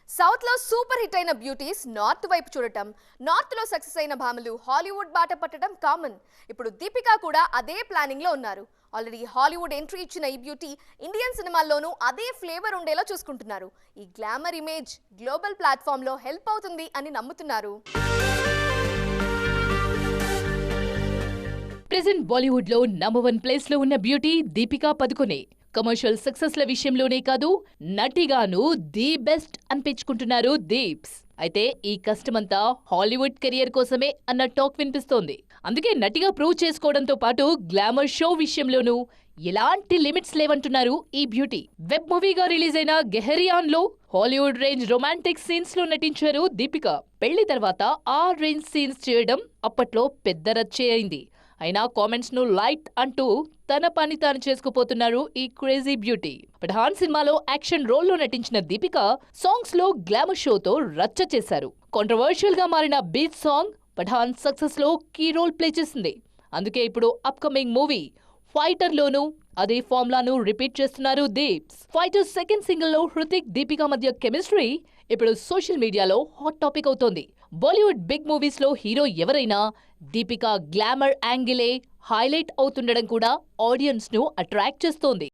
South లో super hit అయిన beauties north వైపు చూడటం, నార్త్ లో సక్సెస్ అయిన భామలు హాలీవుడ్ బాట పట్టడం కామన్. ఇప్పుడు దీపిక కూడా అదే ప్లానింగ్ లో ఉన్నారు. ఆల్రెడీ హాలీవుడ్ ఎంట్రీ ఇచ్చిన ఈ బ్యూటీ ఇండియన్ సినిమాల్లోనూ అదే ఫ్లేవర్ ఉండేలా చూసుకుంటున్నారు. ఈ గ్లామర్ ఇమేజ్ గ్లోబల్ ప్లాట్ఫామ్ లో హెల్ప్ అవుతుంది అని నమ్ముతున్నారు. ప్రెజెంట్ బాలీవుడ్ లో నంబర్ 1 ప్లేస్ లో ఉన్న బ్యూటీ దీపికా పదుకొనే. కమర్షియల్ సక్సెస్ల విషయంలోనే కాదు, నటిగాను ది బెస్ట్ అనిపించుకుంటున్నారు దీప్స్. అయితే ఈ కష్టమంతా హాలీవుడ్ కెరియర్ కోసమే అన్న టాక్ వినిపిస్తోంది. అందుకే నటిగా ప్రూవ్ చేసుకోవడంతో పాటు గ్లామర్ షో విషయంలోనూ ఎలాంటి లిమిట్స్ లేవంటున్నారు ఈ బ్యూటీ. వెబ్ మూవీగా రిలీజ్ అయిన గెహరియాన్ లో హాలీవుడ్ రేంజ్ రొమాంటిక్ సీన్స్ లో నటించారు దీపిక. పెళ్లి తర్వాత ఆ రేంజ్ సీన్స్ చేయడం అప్పట్లో పెద్ద రచ్చే అయింది. అయినా కామెంట్స్ ను లైట్ అంటూ తన పని తాను చేసుకుపోతున్నారు ఈ క్రేజీ బ్యూటీ. పఠాన్ సినిమాలో యాక్షన్ రోల్లో నటించిన దీపిక సాంగ్స్ లో గ్లామర్ షోతో రచ్చ చేశారు. కాంట్రవర్షియల్ గా మారిన బీచ్ సాంగ్ పఠాన్ సక్సెస్ లో కీ రోల్ ప్లే చేసింది. అందుకే ఇప్పుడు అప్కమింగ్ మూవీ ఫైటర్ లోనూ అదే ఫార్ములాను రిపీట్ చేస్తున్నారు దీప్స్. ఫైటర్ సెకండ్ సింగిల్ లో హృతిక్ దీపిక మధ్య కెమిస్ట్రీ ఇప్పుడు సోషల్ మీడియాలో హాట్ టాపిక్ అవుతోంది. బాలీవుడ్ బిగ్ మూవీస్ లో హీరో ఎవరైనా దీపిక గ్లామర్ యాంగిలే హైలైట్ అవుతుండడం కూడా ఆడియన్స్ ను అట్రాక్ట్ చేస్తోంది.